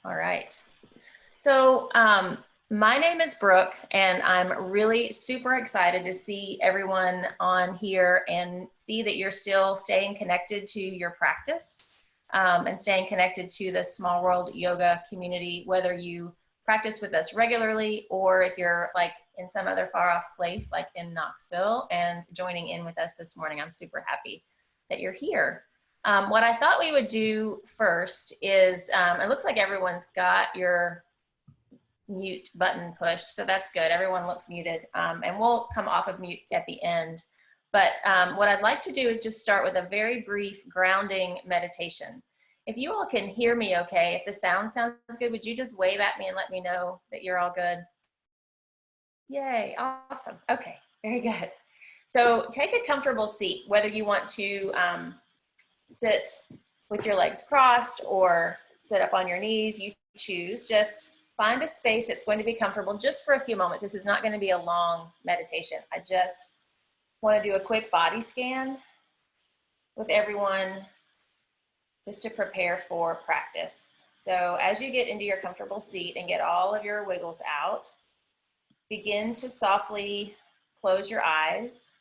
All right. So my name is Brooke, and I'm really super excited to see everyone on here and see that you're still staying connected to your practice and staying connected to the Small World Yoga community, whether you practice with us regularly or if you're like in some other far off place like in Knoxville and joining in with us this morning. I'm super happy that you're here. What I thought we would do first is, it looks like everyone's got your mute button pushed, so that's good. Everyone looks muted, and we'll come off of mute at the end. But what I'd like to do is just start with a very brief grounding meditation. If you all can hear me okay, if the sound sounds good, would you just wave at me and let me know that you're all good? Yay, awesome. Okay, very good. So take a comfortable seat, whether you want to sit with your legs crossed or sit up on your knees, you choose. Just find a space that's going to be comfortable just for a few moments. This is not going to be a long meditation. I just want to do a quick body scan with everyone just to prepare for practice. So as you get into your comfortable seat and get all of your wiggles out, begin to softly close your eyes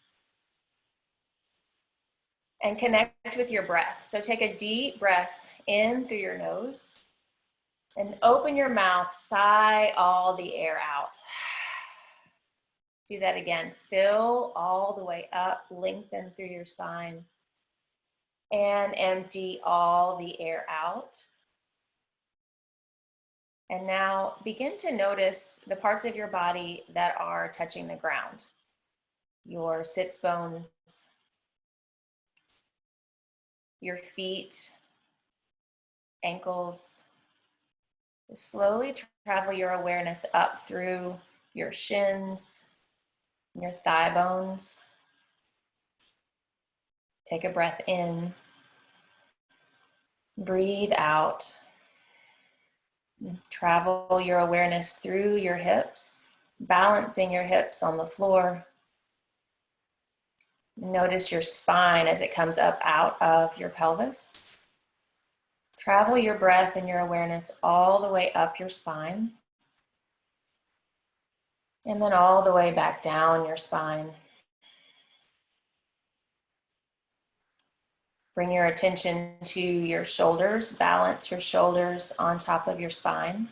and connect with your breath. So take a deep breath in through your nose and open your mouth, sigh all the air out. Do that again. Fill all the way up, lengthen through your spine, and empty all the air out. And now begin to notice the parts of your body that are touching the ground. Your sits bones, your feet, ankles. Just slowly travel your awareness up through your shins, your thigh bones. Take a breath in. Breathe out. Travel your awareness through your hips, balancing your hips on the floor. Notice your spine as it comes up out of your pelvis. Travel your breath and your awareness all the way up your spine, and then all the way back down your spine. Bring your attention to your shoulders. Balance your shoulders on top of your spine.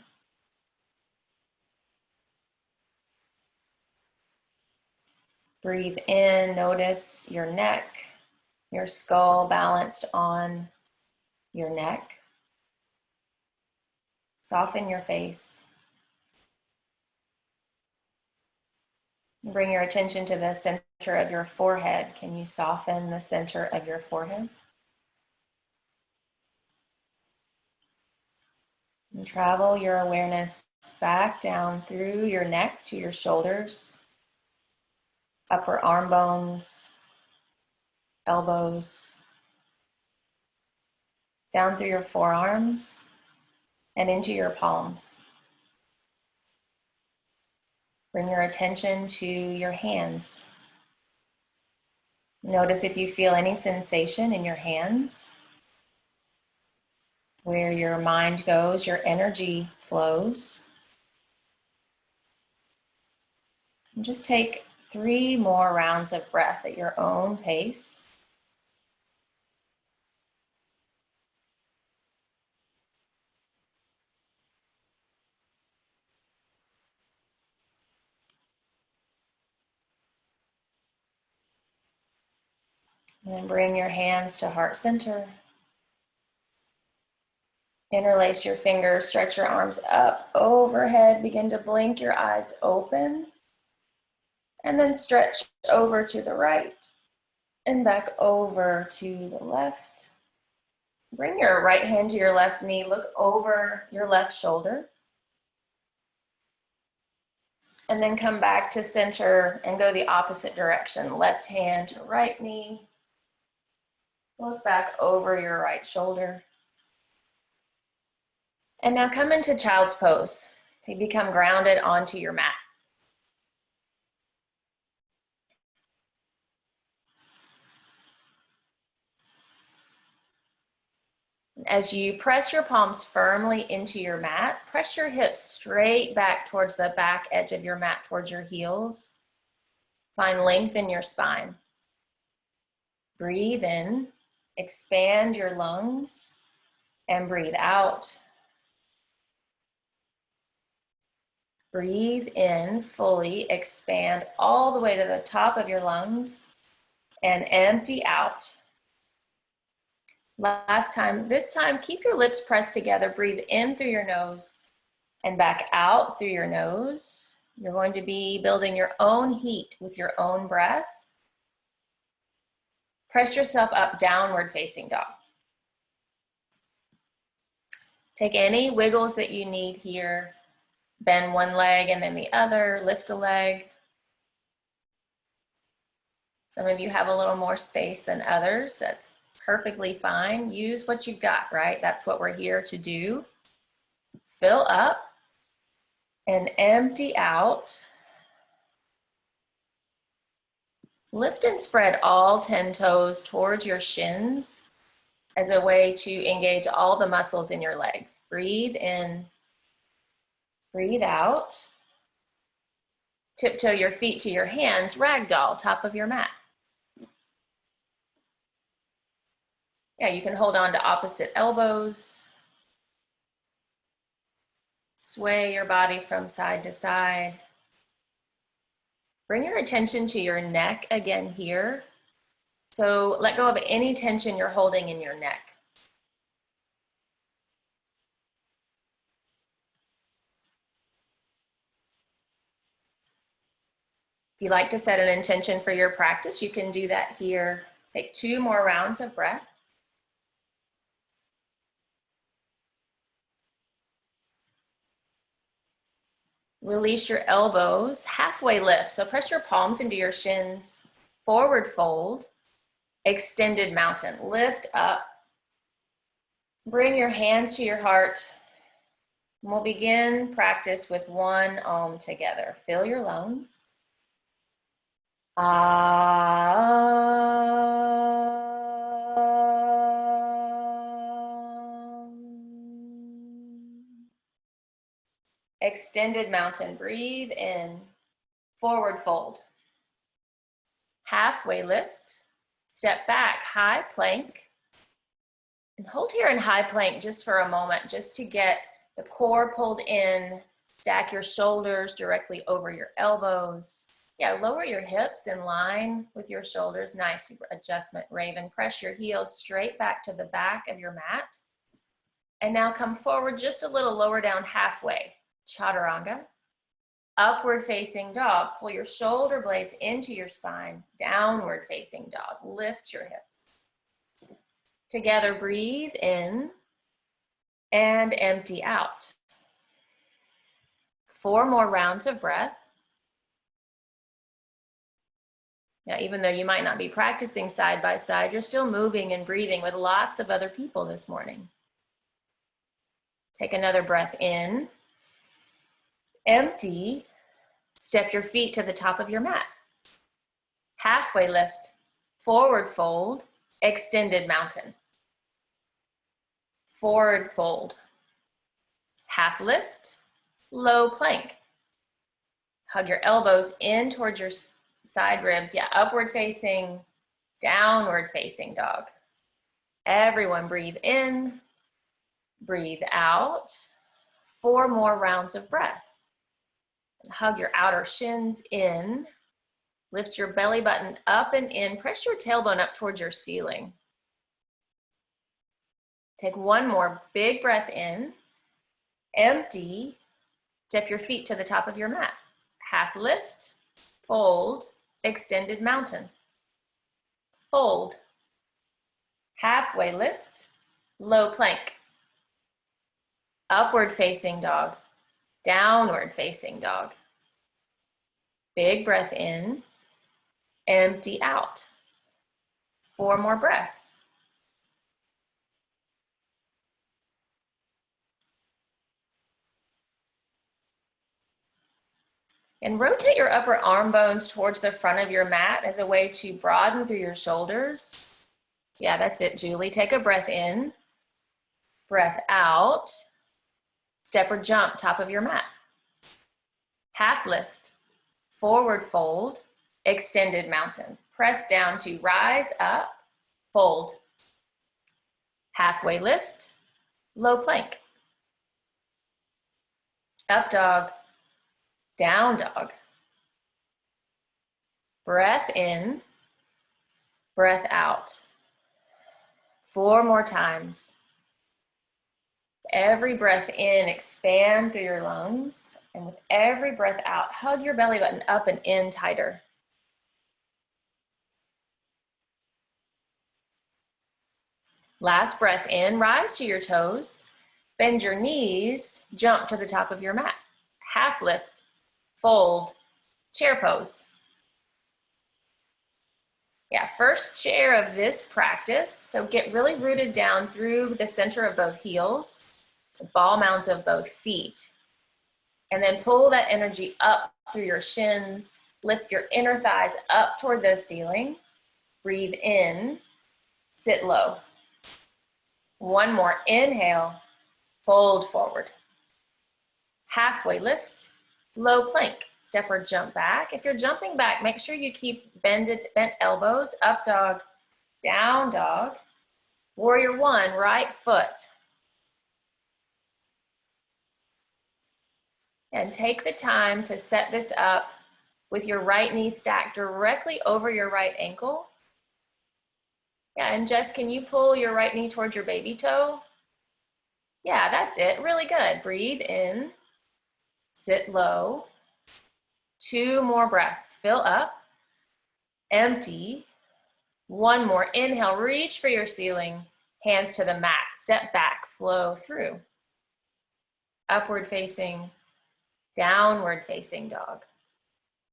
Breathe in, notice your neck, your skull balanced on your neck. Soften your face. Bring your attention to the center of your forehead. Can you soften the center of your forehead? And travel your awareness back down through your neck to your shoulders, upper arm bones, elbows, down through your forearms and into your palms. Bring your attention to your hands. Notice if you feel any sensation in your hands. Where your mind goes, your energy flows. And just take 3 more rounds of breath at your own pace. And then bring your hands to heart center. Interlace your fingers, stretch your arms up overhead, begin to blink your eyes open, and then stretch over to the right and back over to the left. Bring your right hand to your left knee, look over your left shoulder, and then come back to center and go the opposite direction. Left hand to right knee, look back over your right shoulder. And now come into child's pose. So you become grounded onto your mat. As you press your palms firmly into your mat, press your hips straight back towards the back edge of your mat, towards your heels. Find length in your spine. Breathe in, expand your lungs, and breathe out. Breathe in fully, expand all the way to the top of your lungs, and empty out. Last time, this time, keep your lips pressed together. Breathe in through your nose and back out through your nose. You're going to be building your own heat with your own breath. Press yourself up, downward facing dog. Take any wiggles that you need here. Bend one leg and then the other, lift a leg. Some of you have a little more space than others. That's perfectly fine. Use what you've got, right? That's what we're here to do. Fill up and empty out. Lift and spread all 10 toes towards your shins as a way to engage all the muscles in your legs. Breathe in, breathe out. Tiptoe your feet to your hands, ragdoll, top of your mat. Yeah, you can hold on to opposite elbows. Sway your body from side to side. Bring your attention to your neck again here. So let go of any tension you're holding in your neck. If you like to set an intention for your practice, you can do that here. Take 2 more rounds of breath. Release your elbows, halfway lift. So press your palms into your shins, forward fold, extended mountain. Lift up. Bring your hands to your heart. And we'll begin practice with 1 Om together. Fill your lungs. Extended mountain. Breathe in. Forward fold. Halfway lift. Step back. High plank. And hold here in high plank just for a moment, just to get the core pulled in. Stack your shoulders directly over your elbows. Yeah, lower your hips in line with your shoulders. Nice adjustment, Raven. Press your heels straight back to the back of your mat. And now come forward just a little lower down halfway. Chaturanga. Upward facing dog. Pull your shoulder blades into your spine. Downward facing dog. Lift your hips. Together, breathe in and empty out. 4 more rounds of breath. Now, even though you might not be practicing side by side, you're still moving and breathing with lots of other people this morning. Take another breath in. Empty. Step your feet to the top of your mat. Halfway lift. Forward fold. Extended mountain. Forward fold. Half lift. Low plank. Hug your elbows in towards your side ribs. Yeah, upward facing, downward facing dog. Everyone breathe in, breathe out. 4 more rounds of breath. And hug your outer shins in. Lift your belly button up and in. Press your tailbone up towards your ceiling. Take 1 more big breath in. Empty. Step your feet to the top of your mat. Half lift, fold, extended mountain. Fold. Halfway lift, low plank. Upward facing dog, downward facing dog. Big breath in, empty out. 4 more breaths. And rotate your upper arm bones towards the front of your mat as a way to broaden through your shoulders. Yeah, that's it, Julie. Take a breath in. Breath out, step or jump top of your mat. Half lift, forward fold, extended mountain. Press down to rise up, fold. Halfway lift, low plank. Up dog, down dog. Breath in, breath out. 4 more times. Every breath in, expand through your lungs. And with every breath out, hug your belly button up and in tighter. Last breath in, rise to your toes. Bend your knees, jump to the top of your mat. Half lift, fold, chair pose. Yeah, first chair of this practice. So get really rooted down through the center of both heels, the ball mounds of both feet. And then pull that energy up through your shins. Lift your inner thighs up toward the ceiling. Breathe in, sit low. One more, inhale, fold forward. Halfway lift, low plank. Step or jump back. If you're jumping back, make sure you keep bent elbows, up dog, down dog. Warrior one, right foot. And take the time to set this up with your right knee stacked directly over your right ankle. Yeah, and Jess, can you pull your right knee towards your baby toe? Yeah, that's it, really good. Breathe in, sit low. 2 more breaths, fill up, empty. 1 more, inhale, reach for your ceiling, hands to the mat, step back, flow through. Upward facing, downward facing dog.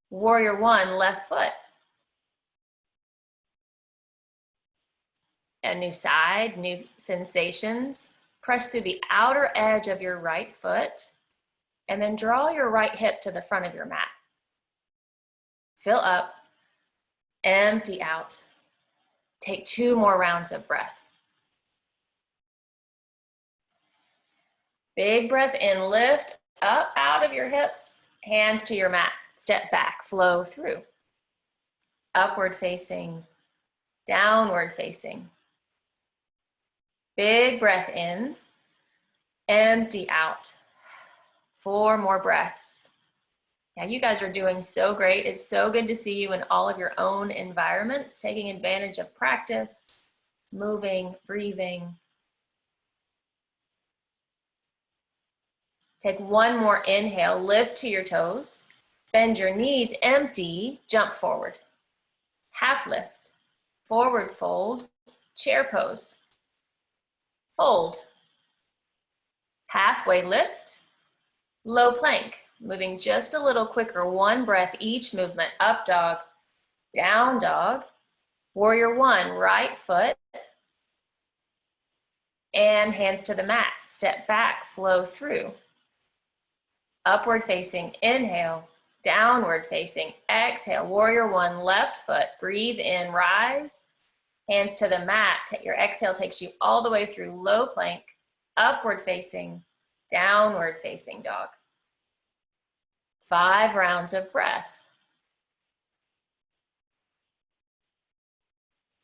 Warrior one, left foot. A new side, new sensations. Press through the outer edge of your right foot and then draw your right hip to the front of your mat. Fill up, empty out. Take 2 more rounds of breath. Big breath in, lift up out of your hips, hands to your mat, step back, flow through. Upward facing, downward facing. Big breath in, empty out. 4 more breaths. Yeah, you guys are doing so great. It's so good to see you in all of your own environments, taking advantage of practice, moving, breathing. Take 1 more inhale, lift to your toes, bend your knees, empty, jump forward. Half lift, forward fold, chair pose. Fold. Halfway lift, low plank. Moving just a little quicker, 1 breath each movement. Up dog, down dog. Warrior one, right foot. And hands to the mat. Step back, flow through. Upward facing, inhale. Downward facing, exhale. Warrior one, left foot. Breathe in, rise. Hands to the mat. Your exhale takes you all the way through low plank. Upward facing, downward facing dog. 5 rounds of breath.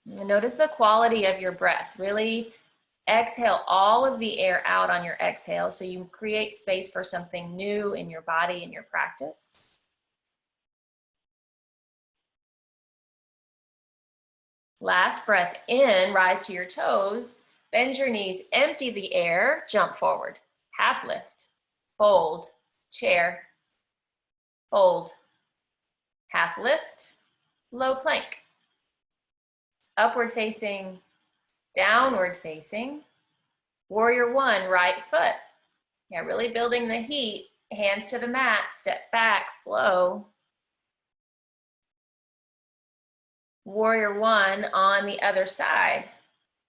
Notice the quality of your breath. Really exhale all of the air out on your exhale so you create space for something new in your body and your practice. Last breath in, rise to your toes, bend your knees, empty the air, jump forward. Half lift, fold, chair, fold, half lift, low plank. Upward facing, downward facing. Warrior one, right foot. Yeah, really building the heat. Hands to the mat, step back, flow. Warrior one on the other side.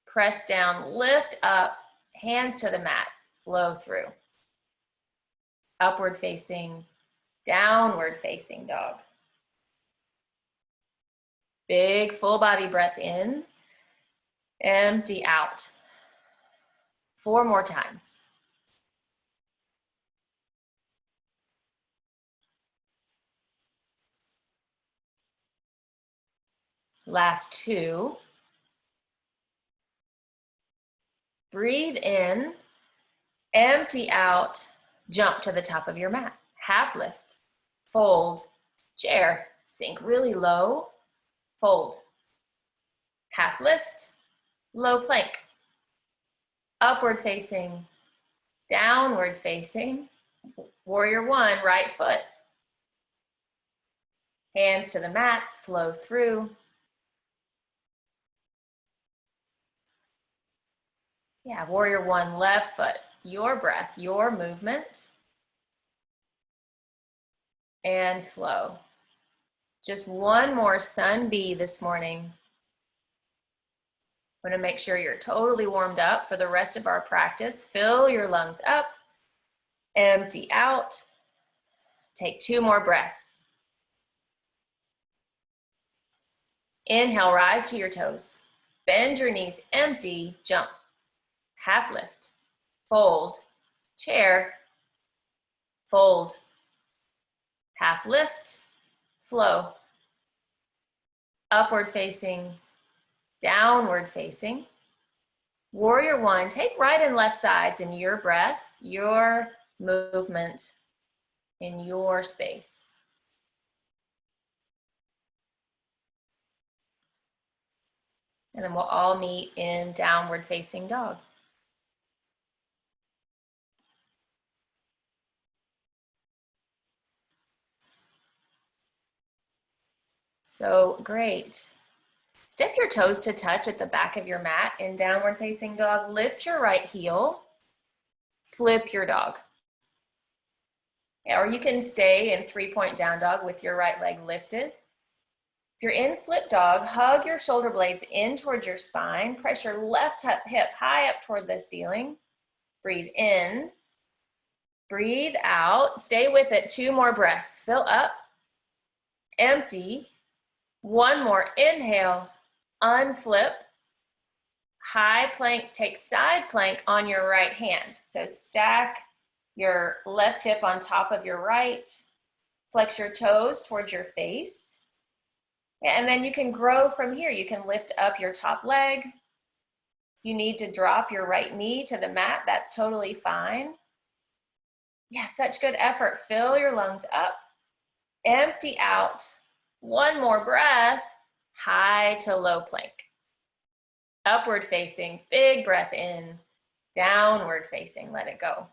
Press down, lift up, hands to the mat, flow through. Upward facing, downward facing dog. Big full body breath in, empty out. 4 more times. Last 2. Breathe in, empty out, jump to the top of your mat. Half lift, fold, chair, sink really low, fold. Half lift, low plank, upward facing, downward facing, warrior 1, right foot. Hands to the mat, flow through. Yeah, warrior 1, left foot. Your breath, your movement. And flow. Just one more sun bee this morning. I'm going to make sure you're totally warmed up for the rest of our practice. Fill your lungs up, empty out. Take 2 more breaths. Inhale, rise to your toes. Bend your knees, empty, jump. Half lift, fold, chair, fold. Half lift, flow. Upward facing, downward facing. Warrior 1, take right and left sides in your breath, your movement, in your space. And then we'll all meet in downward facing dog. So great. Step your toes to touch at the back of your mat in downward facing dog. Lift your right heel, flip your dog. Or you can stay in 3-point down dog with your right leg lifted. If you're in flip dog, hug your shoulder blades in towards your spine. Press your left hip high up toward the ceiling. Breathe in, breathe out. Stay with it, 2 more breaths. Fill up, empty. 1 more, inhale, unflip. High plank, take side plank on your right hand. So stack your left hip on top of your right. Flex your toes towards your face. And then you can grow from here. You can lift up your top leg. You need to drop your right knee to the mat. That's totally fine. Yeah, such good effort. Fill your lungs up. Empty out. 1 more breath. High to low plank. Upward facing, big breath in. Downward facing, let it go.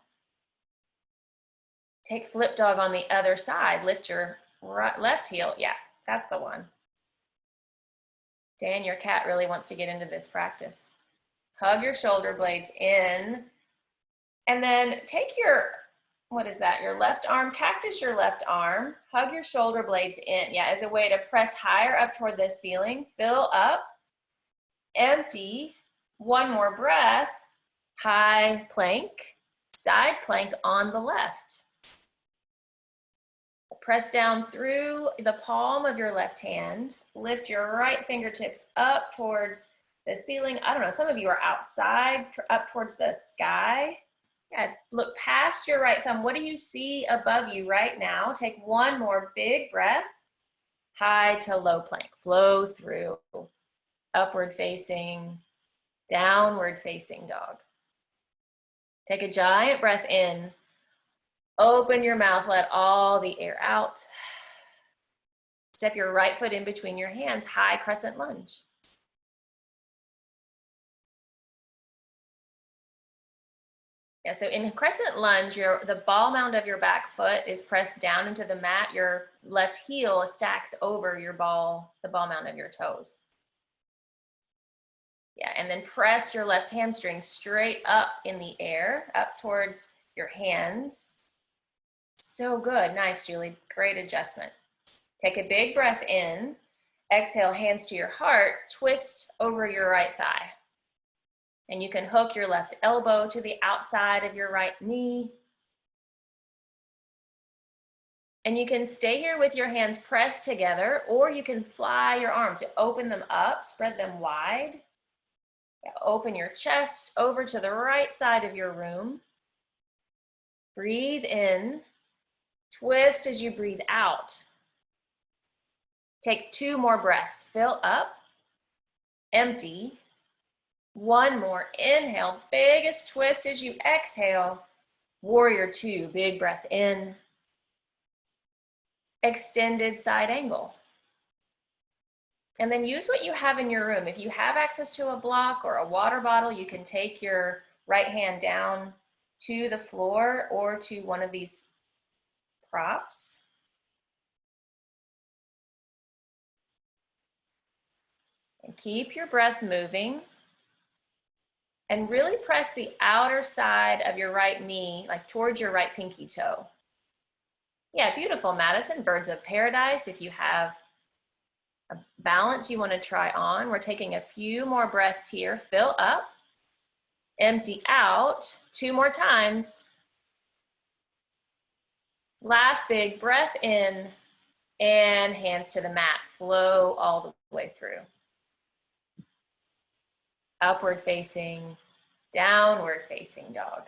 Take flip dog on the other side. Lift your left heel. Yeah, that's the one. Dan, your cat really wants to get into this practice. Hug your shoulder blades in. And then take your, what is that? Your left arm, cactus your left arm. Hug your shoulder blades in. Yeah, as a way to press higher up toward the ceiling. Fill up. Empty. 1 more breath. High plank. Side plank on the left. Press down through the palm of your left hand. Lift your right fingertips up towards the ceiling. I don't know, some of you are outside, up towards the sky. Yeah, look past your right thumb. What do you see above you right now? Take 1 more big breath. High to low plank. Flow through. Upward facing, downward facing dog. Take a giant breath in. Open your mouth, let all the air out. Step your right foot in between your hands, high crescent lunge. Yeah, so in crescent lunge, the ball mound of your back foot is pressed down into the mat. Your left heel stacks over the ball mound of your toes. Yeah, and then press your left hamstring straight up in the air, up towards your hands. So good. Nice, Julie. Great adjustment. Take a big breath in. Exhale, hands to your heart. Twist over your right thigh. And you can hook your left elbow to the outside of your right knee. And you can stay here with your hands pressed together, or you can fly your arms. Open them up, spread them wide. Open your chest over to the right side of your room. Breathe in, twist as you breathe out. Take 2 more breaths. Fill up, empty. 1 more, inhale, biggest twist as you exhale. Warrior 2, big breath in. Extended side angle. And then use what you have in your room. If you have access to a block or a water bottle, you can take your right hand down to the floor or to one of these props. And keep your breath moving. And really press the outer side of your right knee, like towards your right pinky toe. Yeah, beautiful, Madison. Birds of paradise. If you have a balance you want to try on, we're taking a few more breaths here. Fill up, empty out. 2 more times. Last big breath in, and hands to the mat. Flow all the way through. Upward facing, downward facing dog.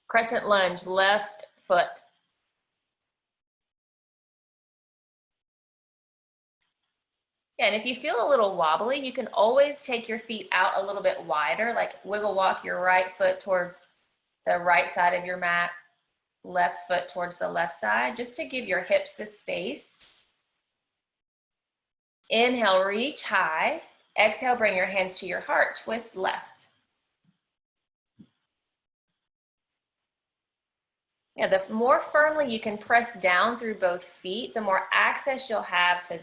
Crescent lunge, left foot. Yeah, and if you feel a little wobbly, you can always take your feet out a little bit wider, like wiggle walk your right foot towards the right side of your mat, left foot towards the left side, just to give your hips the space. Inhale, reach high. Exhale, bring your hands to your heart, twist left. Yeah, the more firmly you can press down through both feet, the more access you'll have to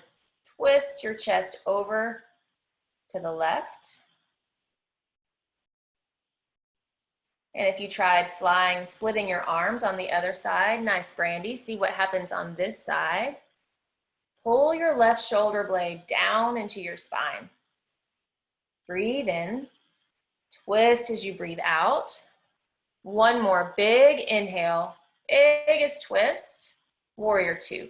twist your chest over to the left. And if you tried flying, splitting your arms on the other side, nice, Brandy. See what happens on this side. Pull your left shoulder blade down into your spine. Breathe in, twist as you breathe out. 1 more big inhale, biggest twist, warrior 2.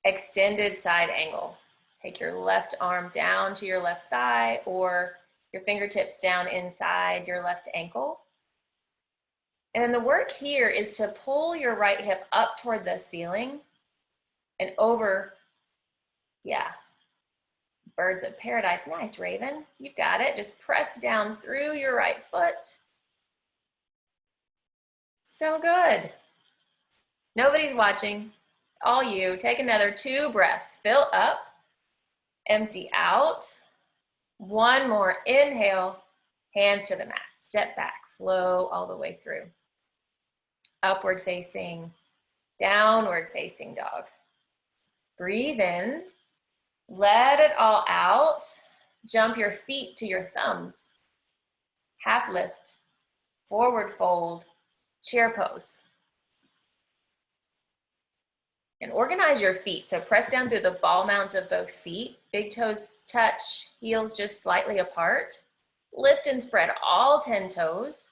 Extended side angle. Take your left arm down to your left thigh or your fingertips down inside your left ankle. And then the work here is to pull your right hip up toward the ceiling and over, yeah, birds of paradise. Nice, Raven. You've got it. Just press down through your right foot. So good. Nobody's watching. All you. Take another 2 breaths. Fill up, empty out. 1 more inhale, hands to the mat. Step back, flow all the way through. Upward facing, downward facing dog. Breathe in, let it all out. Jump your feet to your thumbs. Half lift, forward fold, chair pose. And organize your feet. So press down through the ball mounds of both feet. Big toes touch, heels just slightly apart. Lift and spread all 10 toes.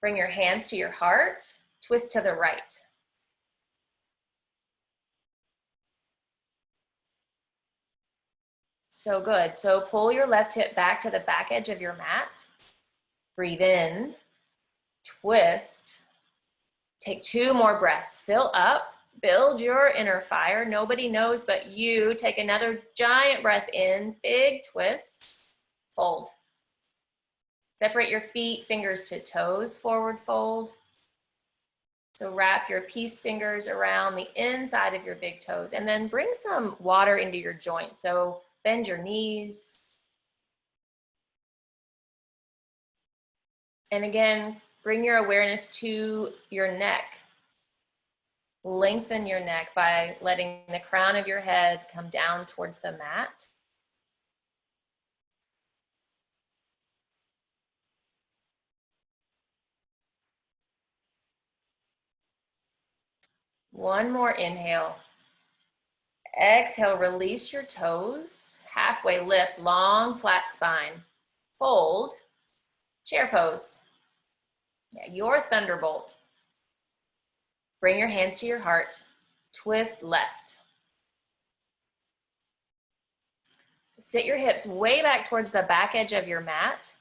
Bring your hands to your heart. Twist to the right. So good. So pull your left hip back to the back edge of your mat. Breathe in, twist. Take 2 more breaths. Fill up. Build your inner fire. Nobody knows but you. Take another giant breath in, big twist, fold. Separate your feet, fingers to toes, forward fold. So wrap your peace fingers around the inside of your big toes and then bring some water into your joints. So bend your knees. And again, bring your awareness to your neck. Lengthen your neck by letting the crown of your head come down towards the mat. One more inhale. Exhale, release your toes. Halfway lift, long flat spine. Fold, chair pose. Yeah, your thunderbolt. Bring your hands to your heart. Twist left. Sit your hips way back towards the back edge of your mat.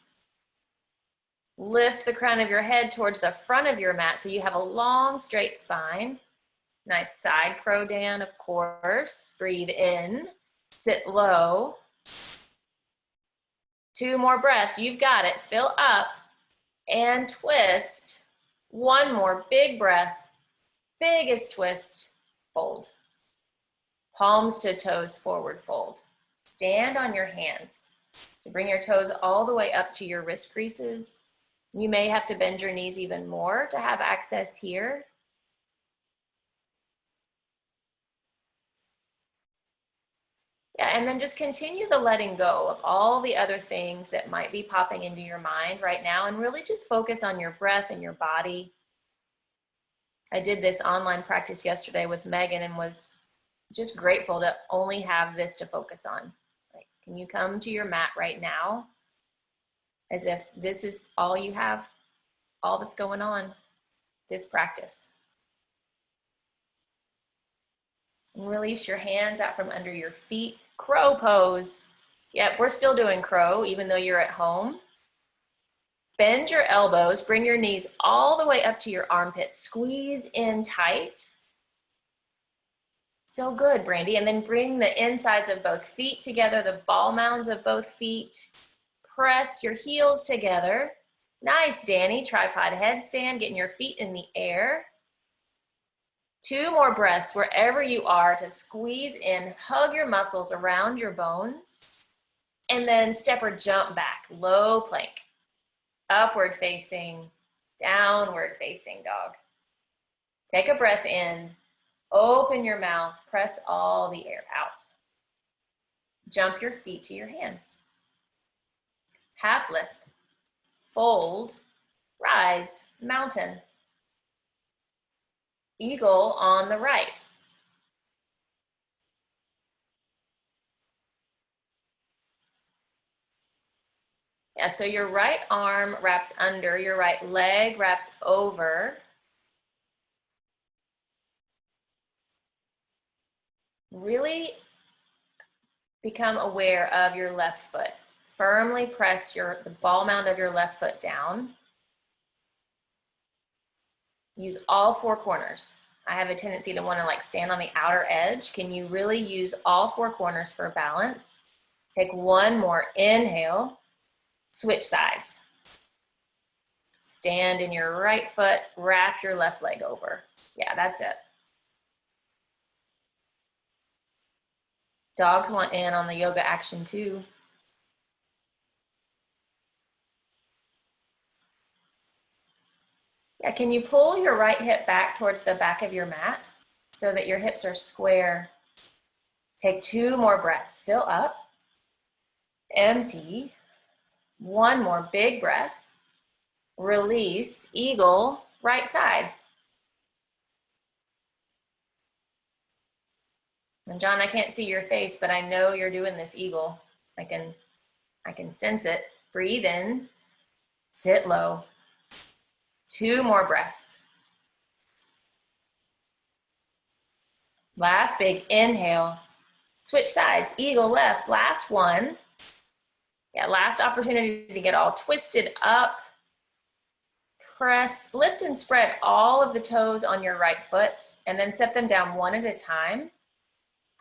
Lift the crown of your head towards the front of your mat so you have a long, straight spine. Nice side crow, Dan, of course. Breathe in, sit low. 2 more breaths, you've got it. Fill up and twist. 1 more big breath, biggest twist, fold. Palms to toes, forward fold. Stand on your hands. So bring your toes all the way up to your wrist creases. You may have to bend your knees even more to have access here. Yeah, and then just continue the letting go of all the other things that might be popping into your mind right now, and really just focus on your breath and your body. I did this online practice yesterday with Megan and was just grateful to only have this to focus on. Like, can you come to your mat right now as if this is all you have, all that's going on, this practice? And release your hands out from under your feet. Crow pose. Yep, we're still doing crow even though you're at home. Bend your elbows, bring your knees all the way up to your armpits. Squeeze in tight. So good, Brandy. And then bring the insides of both feet together, the ball mounds of both feet. Press your heels together. Nice, Danny. Tripod headstand, getting your feet in the air. 2 more breaths wherever you are to squeeze in, hug your muscles around your bones, and then step or jump back, low plank, upward facing, downward facing dog. Take a breath in, open your mouth, press all the air out. Jump your feet to your hands. Half lift, fold, rise, mountain. Eagle on the right. Yeah, so your right arm wraps under, your right leg wraps over. Really become aware of your left foot. Firmly press the ball mound of your left foot down. Use all 4 corners. I have a tendency to want to like stand on the outer edge. Can you really use all 4 corners for balance? Take 1 more inhale, switch sides. Stand in your right foot, wrap your left leg over. Yeah, that's it. Dogs want in on the yoga action too. Yeah, can you pull your right hip back towards the back of your mat so that your hips are square? Take 2 more breaths. Fill up. Empty. 1 more big breath. Release. Eagle, right side. And John, I can't see your face, but I know you're doing this eagle. I can sense it. Breathe in. Sit low. 2 more breaths. Last big inhale. Switch sides. Eagle left. Last one. Yeah, last opportunity to get all twisted up. Press, lift and spread all of the toes on your right foot and then set them down one at a time.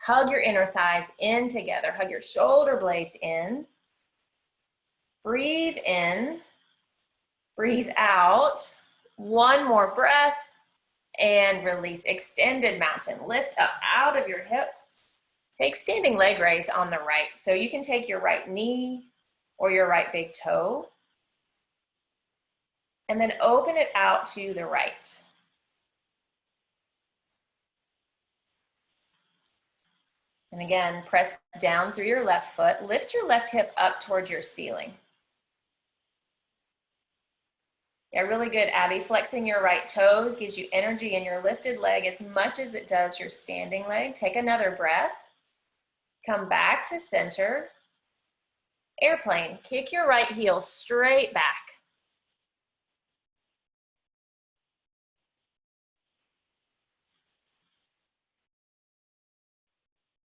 Hug your inner thighs in together. Hug your shoulder blades in. Breathe in. Breathe out. 1 more breath and release. Extended mountain. Lift up out of your hips. Take standing leg raise on the right. So you can take your right knee or your right big toe and then open it out to the right. And again, press down through your left foot. Lift your left hip up towards your ceiling. Yeah, really good, Abby. Flexing your right toes gives you energy in your lifted leg as much as it does your standing leg. Take another breath. Come back to center. Airplane. Kick your right heel straight back.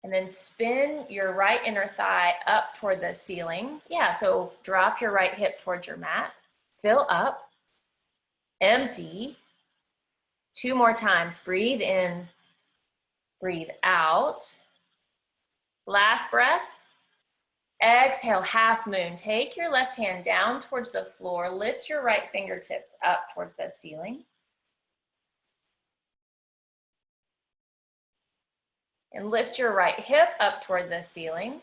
And then spin your right inner thigh up toward the ceiling. Yeah, so drop your right hip towards your mat. Fill up, empty. 2 more times. Breathe in, breathe out. Last breath. Exhale, half moon. Take your left hand down towards the floor. Lift your right fingertips up towards the ceiling. And lift your right hip up toward the ceiling.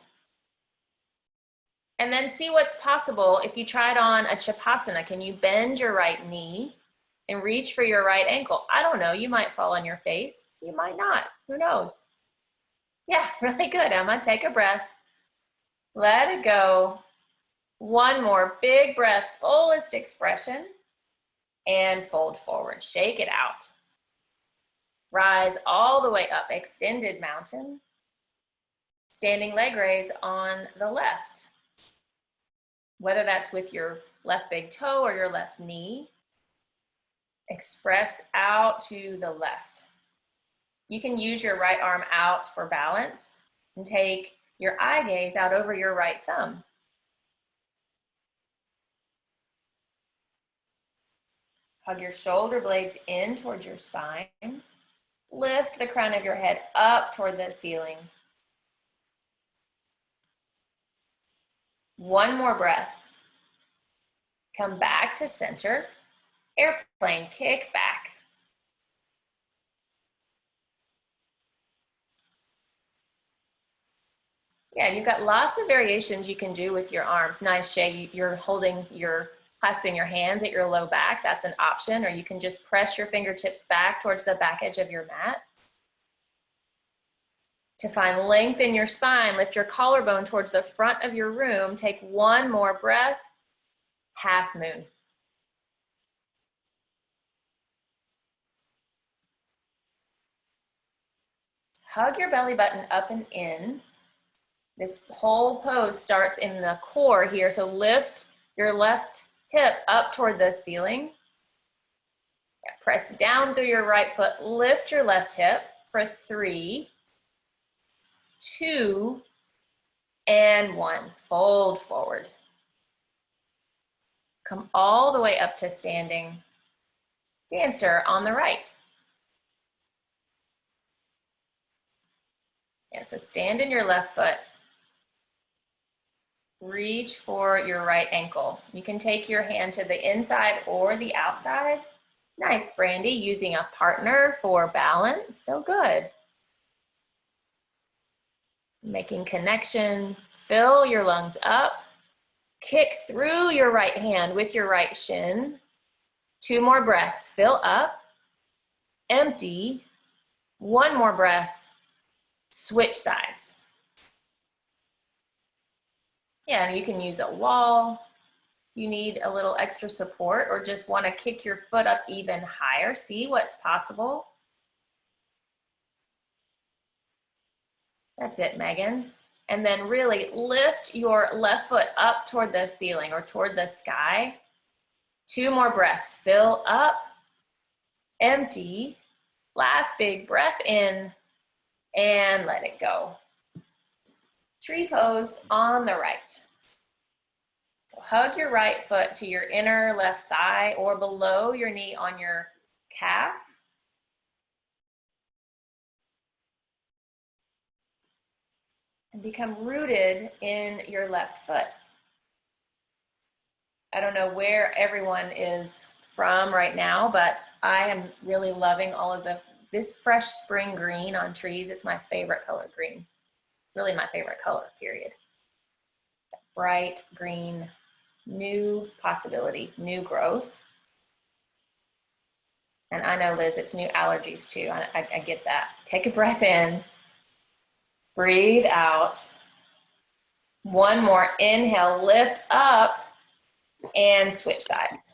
And then see what's possible if you tried on a Chapasana. Can you bend your right knee and reach for your right ankle? I don't know, you might fall on your face. You might not, who knows? Yeah, really good, Emma. Take a breath. Let it go. One more big breath, fullest expression. And fold forward, shake it out. Rise all the way up, extended mountain. Standing leg raise on the left. Whether that's with your left big toe or your left knee, express out to the left. You can use your right arm out for balance and take your eye gaze out over your right thumb. Hug your shoulder blades in towards your spine. Lift the crown of your head up toward the ceiling. One more breath. Come back to center. Airplane, kick back. Yeah, you've got lots of variations you can do with your arms. Nice, Shay, you're clasping your hands at your low back. That's an option, or you can just press your fingertips back towards the back edge of your mat. To find length in your spine, lift your collarbone towards the front of your room. Take one more breath, half moon. Hug your belly button up and in. This whole pose starts in the core here, so lift your left hip up toward the ceiling. Press down through your right foot, lift your left hip for 3, 2, and 1. Fold forward. Come all the way up to standing dancer on the right. Yeah, so stand in your left foot. Reach for your right ankle. You can take your hand to the inside or the outside. Nice, Brandy, using a partner for balance. So good. Making connection. Fill your lungs up. Kick through your right hand with your right shin. 2 more breaths. Fill up. Empty. 1 more breath. Switch sides. Yeah, and you can use a wall. You need a little extra support or just want to kick your foot up even higher. See what's possible. That's it, Megan. And then really lift your left foot up toward the ceiling or toward the sky. 2 more breaths. Fill up, empty. Last big breath in and let it go. Tree pose on the right. Hug your right foot to your inner left thigh or below your knee on your calf. And become rooted in your left foot. I don't know where everyone is from right now, but I am really loving all of this fresh spring green on trees. It's my favorite color, green. Really my favorite color, period. Bright green, new possibility, new growth. And I know, Liz, it's new allergies too. I get that. Take a breath in. Breathe out. 1 more inhale, lift up and switch sides.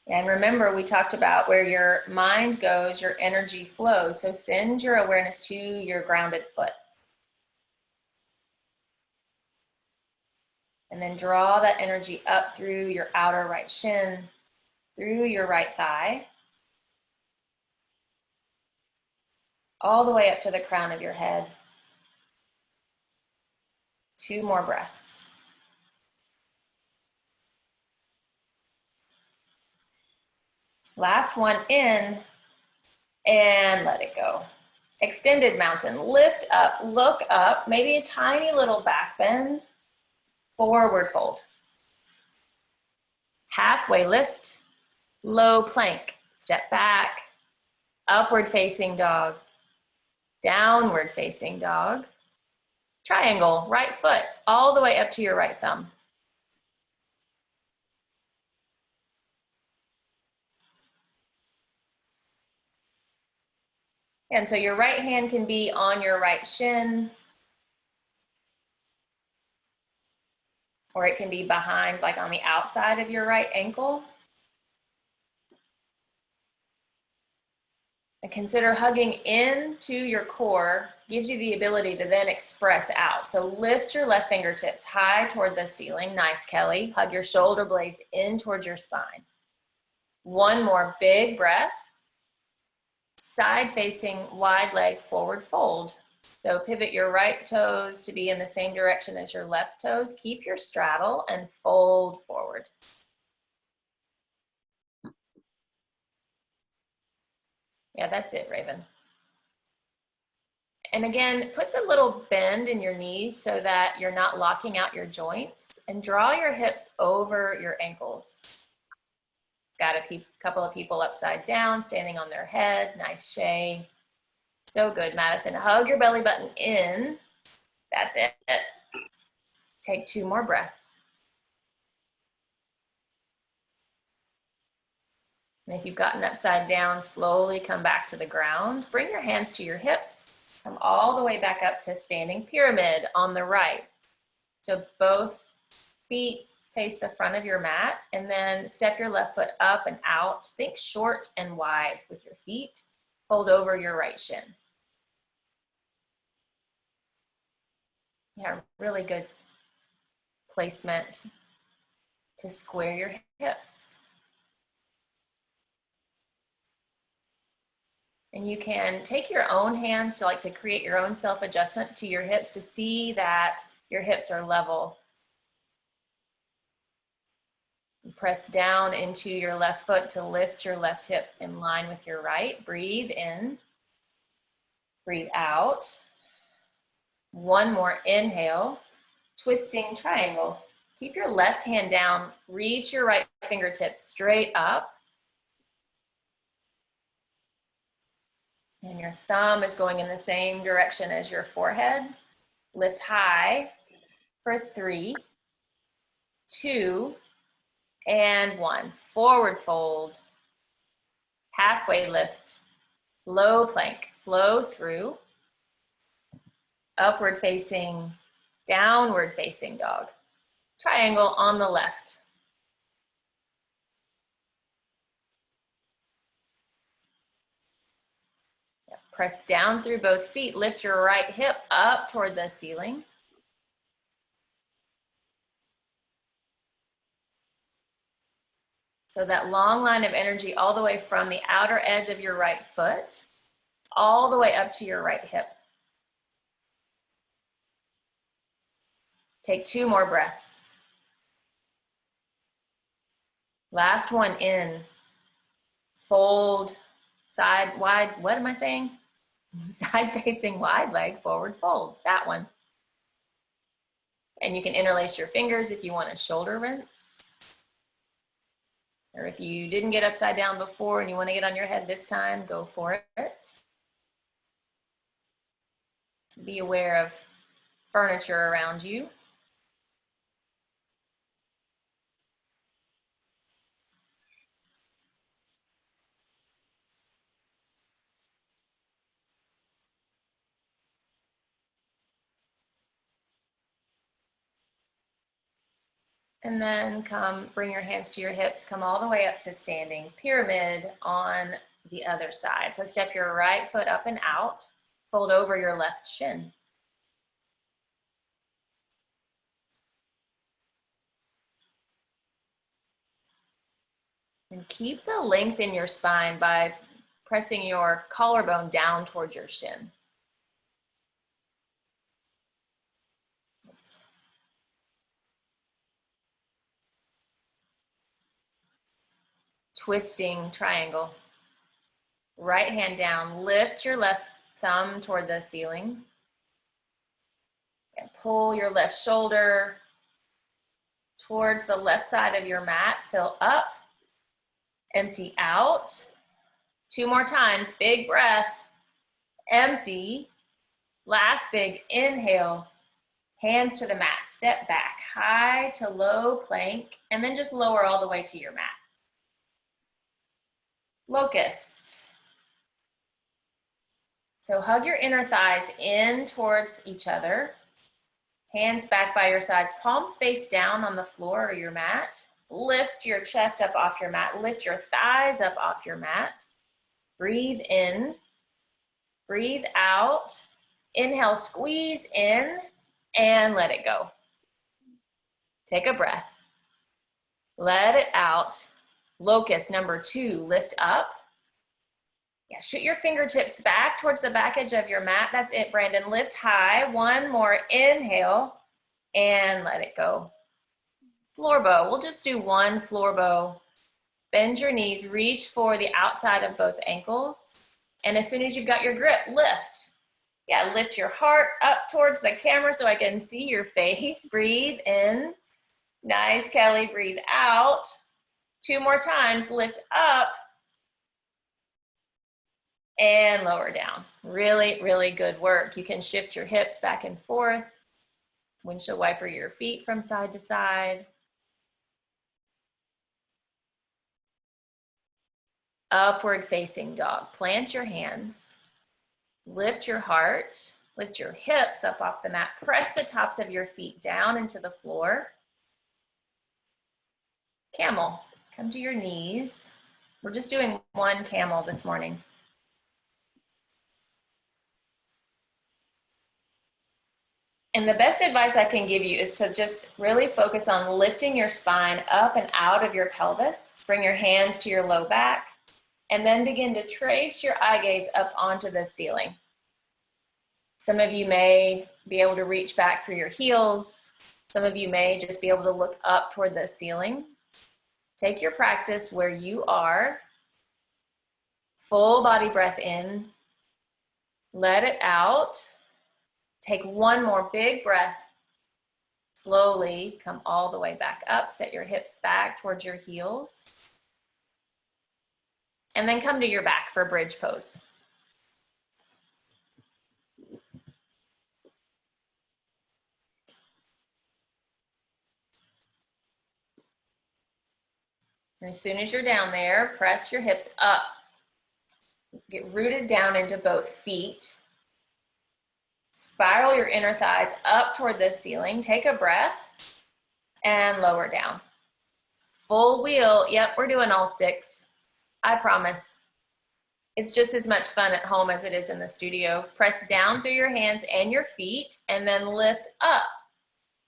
And remember, we talked about where your mind goes, your energy flows. So send your awareness to your grounded foot. And then draw that energy up through your outer right shin, through your right thigh, all the way up to the crown of your head. 2 more breaths. Last one in, and let it go. Extended mountain, lift up, look up, maybe a tiny little back bend, forward fold. Halfway lift, low plank, step back, upward facing dog, downward facing dog, triangle, right foot, all the way up to your right thumb. And so your right hand can be on your right shin, or it can be behind, like on the outside of your right ankle. And consider hugging into your core gives you the ability to then express out. So lift your left fingertips high toward the ceiling. Nice, Kelly. Hug your shoulder blades in towards your spine. One more big breath. Side facing wide leg forward fold. So pivot your right toes to be in the same direction as your left toes. Keep your straddle and fold forward. Yeah, that's it, Raven. And again, puts a little bend in your knees so that you're not locking out your joints, and draw your hips over your ankles. Got a couple of people upside down, standing on their head. Nice, Shay. So good, Madison. Hug your belly button in. That's it. Take 2 more breaths. And if you've gotten upside down, slowly come back to the ground. Bring your hands to your hips. Come all the way back up to standing pyramid on the right. So both feet face the front of your mat, and then step your left foot up and out. Think short and wide with your feet. Fold over your right shin. Yeah, really good placement to square your hips. And you can take your own hands to create your own self-adjustment to your hips to see that your hips are level. Press down into your left foot to lift your left hip in line with your right. Breathe in, breathe out. One more inhale, twisting triangle. Keep your left hand down, reach your right fingertips straight up. And your thumb is going in the same direction as your forehead. Lift high for 3, 2, and 1. Forward fold, halfway lift, low plank, flow through, upward facing, downward facing dog. Triangle on the left. Press down through both feet. Lift your right hip up toward the ceiling. So that long line of energy all the way from the outer edge of your right foot, all the way up to your right hip. Take 2 more breaths. Last one in. Fold, side, wide, what am I saying? Side facing wide leg, forward fold, that one. And you can interlace your fingers if you want a shoulder rinse. Or if you didn't get upside down before and you want to get on your head this time, go for it. Be aware of furniture around you. And then bring your hands to your hips, come all the way up to standing pyramid on the other side. So step your right foot up and out, fold over your left shin. And keep the length in your spine by pressing your collarbone down towards your shin. Twisting triangle. Right hand down, lift your left thumb toward the ceiling. And pull your left shoulder towards the left side of your mat. Fill up, empty out. 2 more times, big breath, empty. Last big inhale, hands to the mat, step back, high to low plank, and then just lower all the way to your mat. Locust. So hug your inner thighs in towards each other. Hands back by your sides, palms face down on the floor or your mat. Lift your chest up off your mat. Lift your thighs up off your mat. Breathe in, breathe out. Inhale, squeeze in and let it go. Take a breath. Let it out. Locust, number 2, lift up. Yeah, shoot your fingertips back towards the back edge of your mat. That's it, Brandon. Lift high. 1 more inhale and let it go. Floor bow. We'll just do 1 floor bow. Bend your knees, reach for the outside of both ankles. And as soon as you've got your grip, lift. Yeah, lift your heart up towards the camera so I can see your face. Breathe in. Nice, Kelly. Breathe out. 2 more times. Lift up and lower down. Really, really good work. You can shift your hips back and forth. Windshield wiper your feet from side to side. Upward facing dog. Plant your hands. Lift your heart. Lift your hips up off the mat. Press the tops of your feet down into the floor. Camel. Come to your knees. We're just doing 1 camel this morning. And the best advice I can give you is to just really focus on lifting your spine up and out of your pelvis. Bring your hands to your low back, and then begin to trace your eye gaze up onto the ceiling. Some of you may be able to reach back for your heels. Some of you may just be able to look up toward the ceiling. Take your practice where you are. Full body breath in. Let it out. Take 1 more big breath. Slowly come all the way back up. Set your hips back towards your heels. And then come to your back for bridge pose. And as soon as you're down there, press your hips up. Get rooted down into both feet. Spiral your inner thighs up toward the ceiling. Take a breath and lower down. Full wheel. Yep, we're doing all 6. I promise. It's just as much fun at home as it is in the studio. Press down through your hands and your feet and then lift up.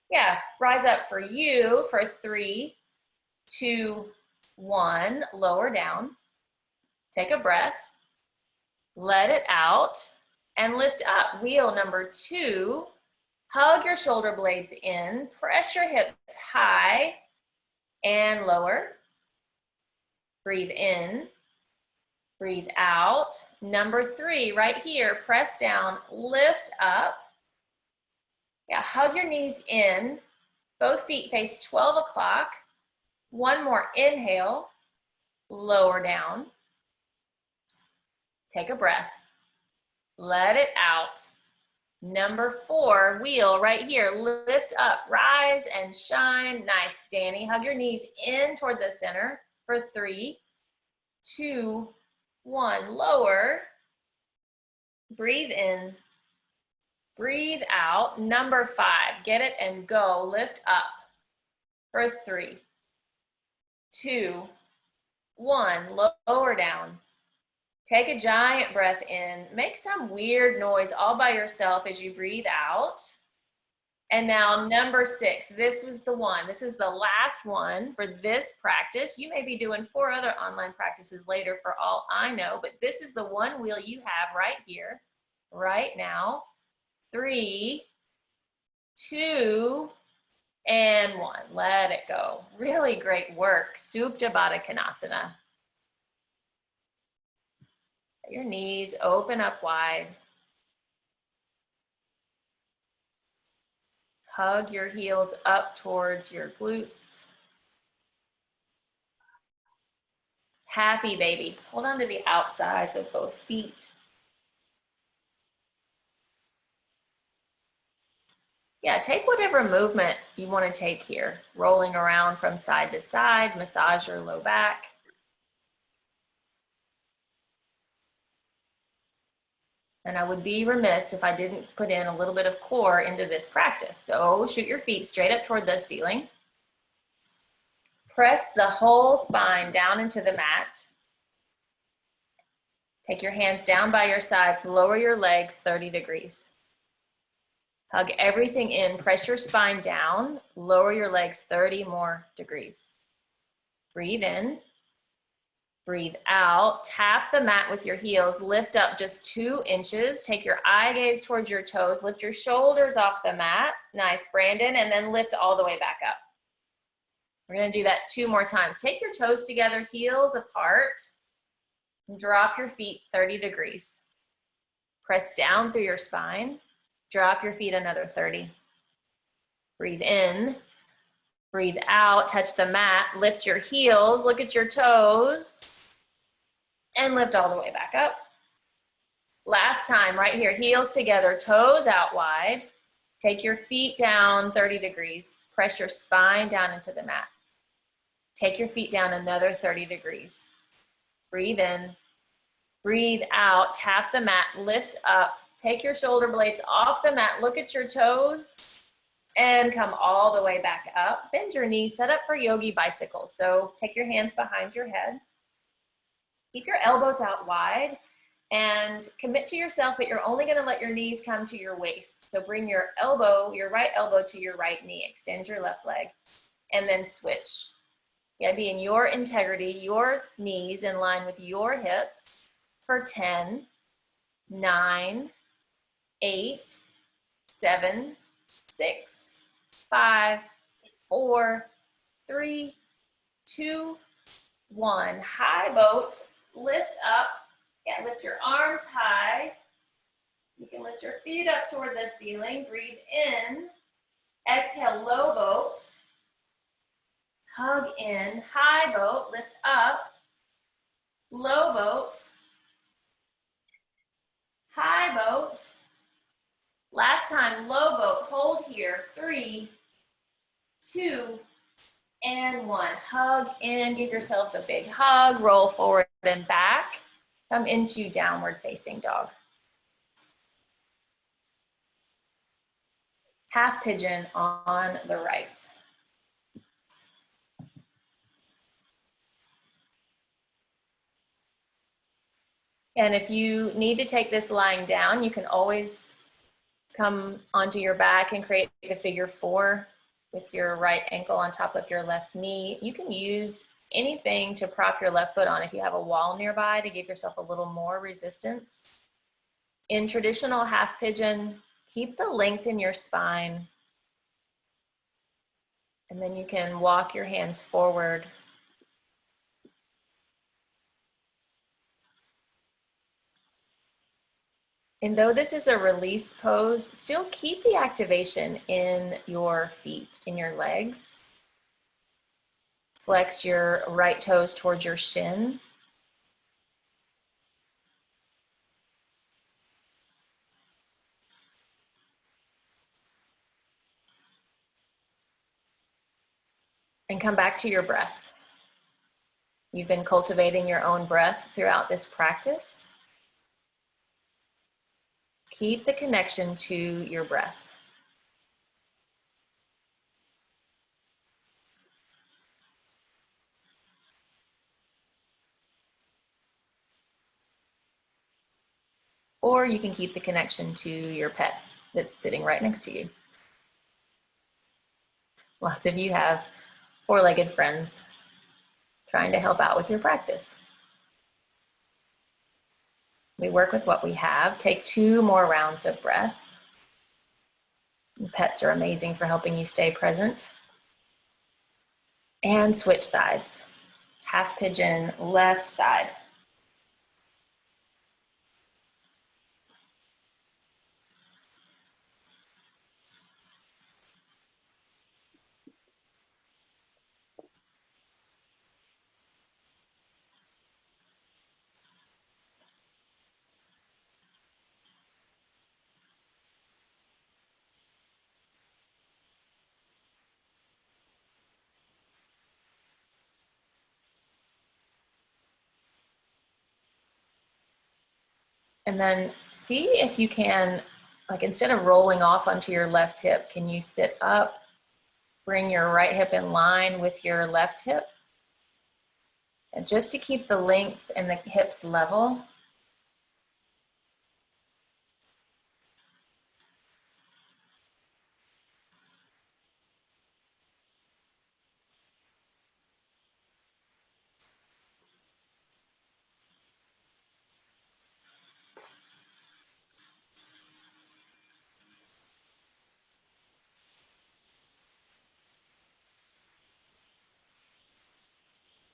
Yeah, rise up for you for 3, 2, 1. Lower down. Take a breath. Let it out. And lift up. Wheel number 2. Hug your shoulder blades in. Press your hips high and lower. Breathe in. Breathe out. Number 3, right here. Press down. Lift up. Yeah, hug your knees in. Both feet face 12 o'clock. 1 more inhale. Lower down. Take a breath. Let it out. Number 4, wheel right here. Lift up, rise and shine. Nice, Danny. Hug your knees in toward the center for 3, 2, 1. Lower. Breathe in. Breathe out. Number 5, get it and go. Lift up for 3, 2, 1. Lower down. Take a giant breath in. Make some weird noise all by yourself as you breathe out. And now number 6, this was the one. This is the last one for this practice. You may be doing 4 other online practices later for all I know, but this is the one wheel you have right here, right now. 3, 2, and 1. Let it go. Really great work. Supta Baddha Konasana. Let your knees open up wide. Hug your heels up towards your glutes. Happy baby. Hold on to the outsides of both feet. Yeah, take whatever movement you want to take here. Rolling around from side to side, massage your low back. And I would be remiss if I didn't put in a little bit of core into this practice. So shoot your feet straight up toward the ceiling. Press the whole spine down into the mat. Take your hands down by your sides, lower your legs 30 degrees. Hug everything in, press your spine down, lower your legs 30 more degrees. Breathe in, breathe out, tap the mat with your heels, lift up just 2 inches, take your eye gaze towards your toes, lift your shoulders off the mat, nice Brandon, and then lift all the way back up. We're gonna do that 2 more times. Take your toes together, heels apart, drop your feet 30 degrees. Press down through your spine, drop your feet another 30. Breathe in, breathe out, touch the mat, lift your heels, look at your toes, and lift all the way back up. Last time, right here, heels together, toes out wide. Take your feet down 30 degrees. Press your spine down into the mat. Take your feet down another 30 degrees. Breathe in, breathe out, tap the mat, lift up. Take your shoulder blades off the mat, look at your toes, and come all the way back up. Bend your knees, set up for yogi bicycle. So take your hands behind your head. Keep your elbows out wide and commit to yourself that you're only gonna let your knees come to your waist. So bring your elbow, your right elbow to your right knee, extend your left leg, and then switch. Yeah, be in your integrity, your knees in line with your hips for 10, 9, 8, 7, 6, 5, 4, 3, 2, 1. High boat, lift up. Yeah, lift your arms high. You can lift your feet up toward the ceiling. Breathe in. Exhale, low boat. Hug in. High boat, lift up. Low boat. High boat. Last time, low boat. Hold here. 3, 2, and 1. Hug in. Give yourselves a big hug. Roll forward and back. Come into downward facing dog. Half pigeon on the right. And if you need to take this lying down, you can always come onto your back and create the figure 4 with your right ankle on top of your left knee. You can use anything to prop your left foot on if you have a wall nearby to give yourself a little more resistance. In traditional half pigeon, keep the length in your spine. And then you can walk your hands forward. And though this is a release pose, still keep the activation in your feet, in your legs. Flex your right toes towards your shin. And come back to your breath. You've been cultivating your own breath throughout this practice. Keep the connection to your breath. Or you can keep the connection to your pet that's sitting right next to you. Lots of you have four-legged friends trying to help out with your practice. We work with what we have. Take 2 more rounds of breath. Pets are amazing for helping you stay present. And switch sides. Half pigeon, left side. And then see if you can, like instead of rolling off onto your left hip, can you sit up, bring your right hip in line with your left hip? And just to keep the length and the hips level.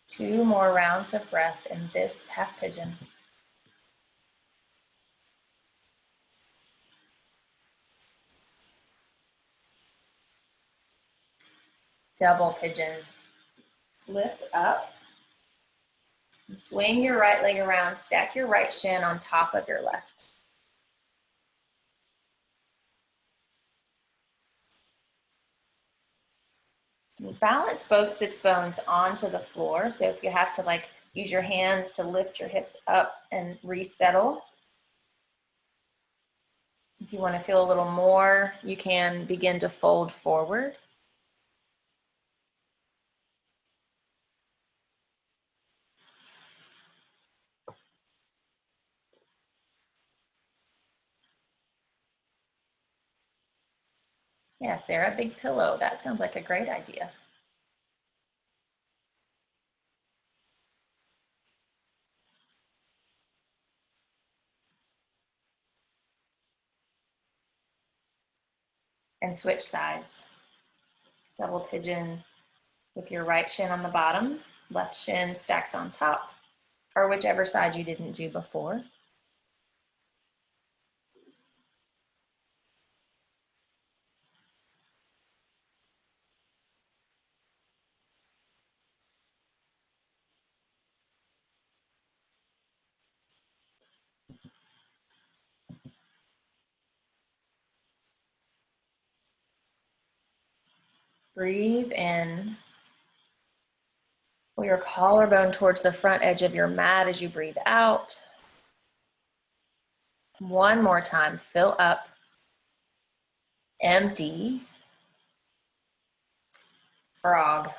Two more rounds of breath in this half pigeon. Double pigeon. Lift up. And swing your right leg around. Stack your right shin on top of your left. Balance both sits bones onto the floor. So if you have to like use your hands to lift your hips up and resettle. If you want to feel a little more, you can begin to fold forward. Yeah, Sarah, big pillow. That sounds like a great idea. And switch sides. Double pigeon with your right shin on the bottom, left shin stacks on top, or whichever side you didn't do before. Breathe in. Pull your collarbone towards the front edge of your mat as you breathe out. One more time, fill up, empty, frog.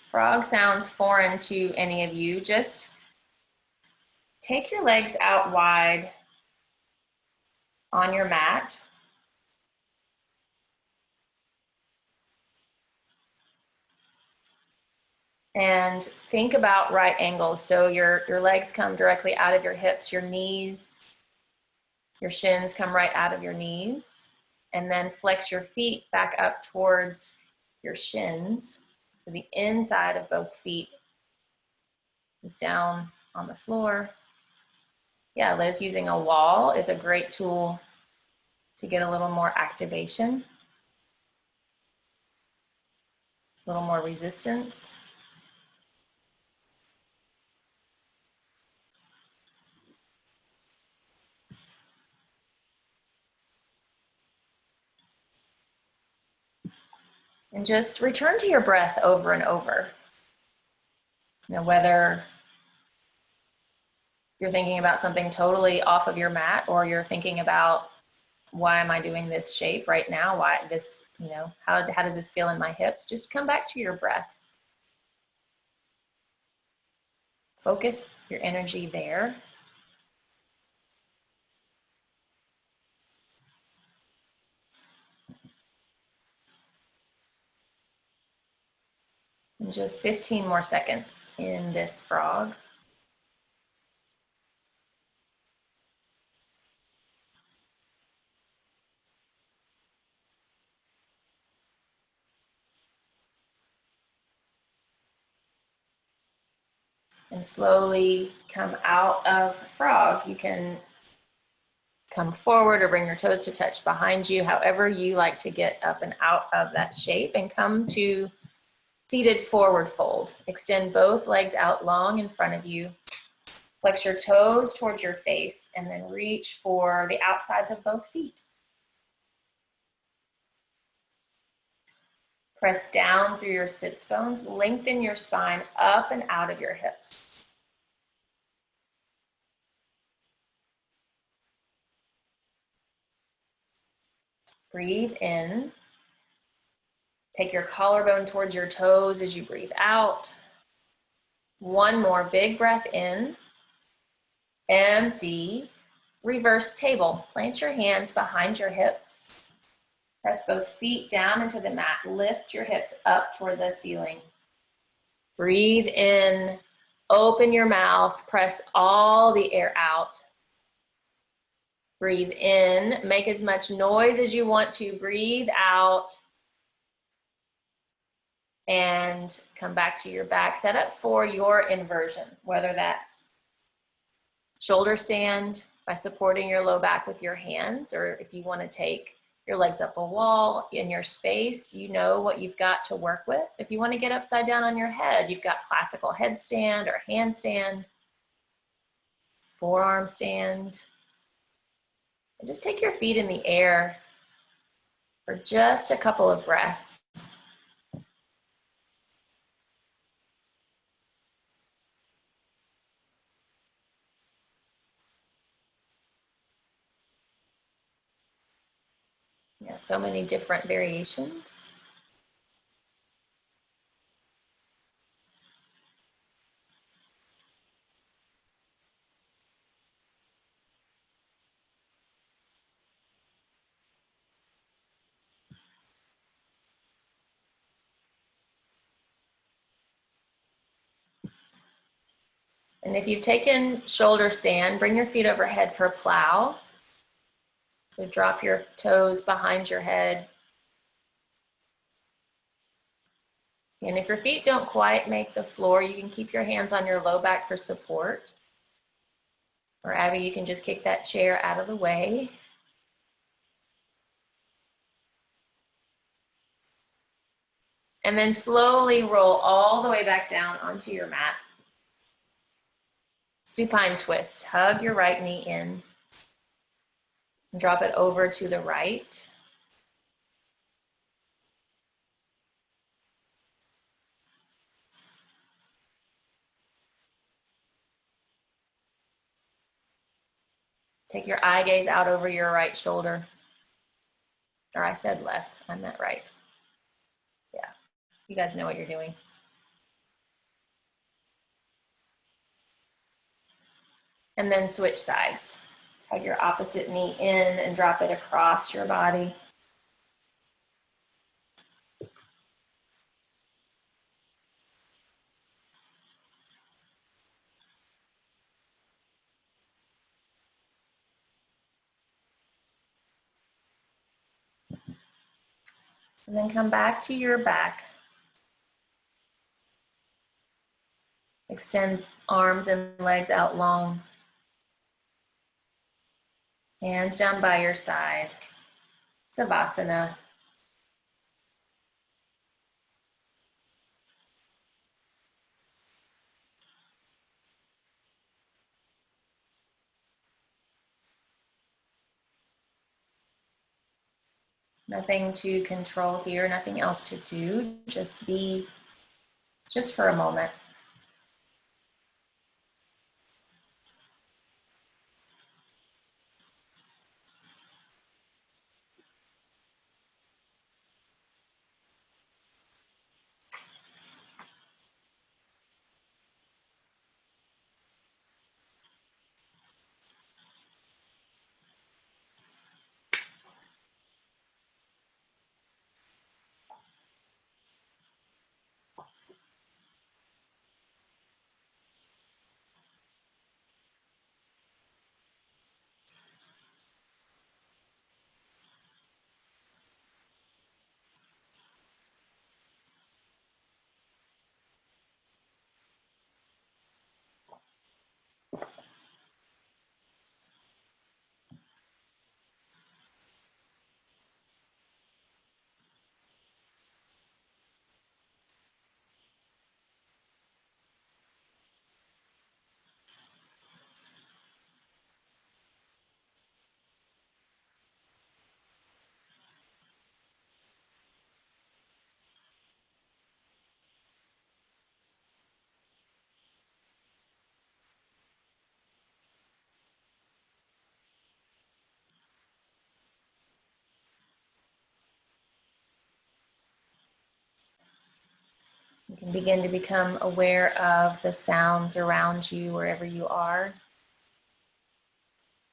Frog sounds foreign to any of you. Just take your legs out wide on your mat. And think about right angles. So your legs come directly out of your hips, your knees, your shins come right out of your knees. And then flex your feet back up towards your shins. So the inside of both feet is down on the floor. Yeah, Liz, using a wall is a great tool to get a little more activation, a little more resistance. And just return to your breath over and over. You know, whether you're thinking about something totally off of your mat or you're thinking about, why am I doing this shape right now? Why this, you know, how does this feel in my hips? Just come back to your breath. Focus your energy there. And just 15 more seconds in this frog. And slowly come out of frog. You can come forward or bring your toes to touch behind you, however you like to get up and out of that shape, and come to seated forward fold. Extend both legs out long in front of you. Flex your toes towards your face and then reach for the outsides of both feet. Press down through your sits bones. Lengthen your spine up and out of your hips. Breathe in. Take your collarbone towards your toes as you breathe out. One more big breath in. Empty. Reverse table. Plant your hands behind your hips. Press both feet down into the mat. Lift your hips up toward the ceiling. Breathe in. Open your mouth. Press all the air out. Breathe in. Make as much noise as you want to. Breathe out. And come back to your back. Set up for your inversion, whether that's shoulder stand by supporting your low back with your hands, or if you want to take your legs up a wall in your space, you know what you've got to work with. If you want to get upside down on your head, you've got classical headstand or handstand, forearm stand. And just take your feet in the air for just a couple of breaths. Yeah, so many different variations. And if you've taken shoulder stand, bring your feet overhead for plow. So drop your toes behind your head. And if your feet don't quite make the floor, you can keep your hands on your low back for support. Or Abby, you can just kick that chair out of the way. And then slowly roll all the way back down onto your mat. Supine twist. Hug your right knee in. And drop it over to the right. Take your eye gaze out over your right shoulder. Or I said left, I meant right. Yeah, you guys know what you're doing. And then switch sides. Hug your opposite knee in and drop it across your body. And then come back to your back. Extend arms and legs out long. Hands down by your side. Savasana. Nothing to control here, nothing else to do. Just be, just for a moment. Begin to become aware of the sounds around you wherever you are.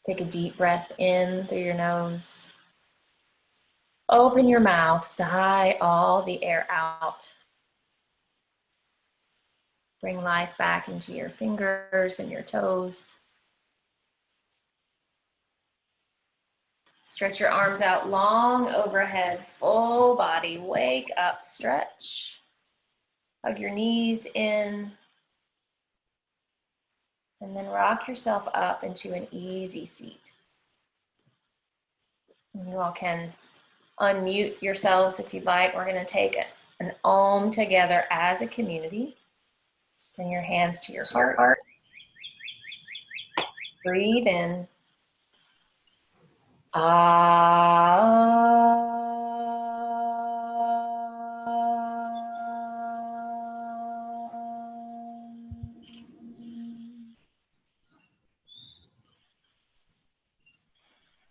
Take a deep breath in through your nose. Open your mouth, sigh all the air out. Bring life back into your fingers and your toes. Stretch your arms out long overhead, full body. Wake up, stretch. Hug your knees in. And then rock yourself up into an easy seat. And you all can unmute yourselves if you'd like. We're going to take an Om together as a community. Bring your hands to your heart. Breathe in. Ah.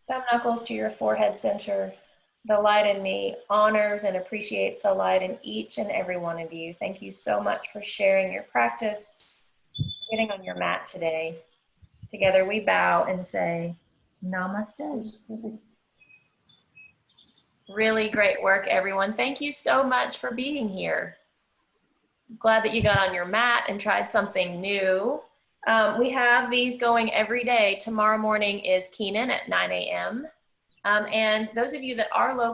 Thumb knuckles to your forehead center. The light in me honors and appreciates the light in each and every one of you. Thank you so much for sharing your practice, sitting on your mat today. Together we bow and say, Namaste. Really great work, everyone. Thank you so much for being here. Glad that you got on your mat and tried something new. We have these going every day. Tomorrow morning is Keenan at 9 a.m. And those of you that are local,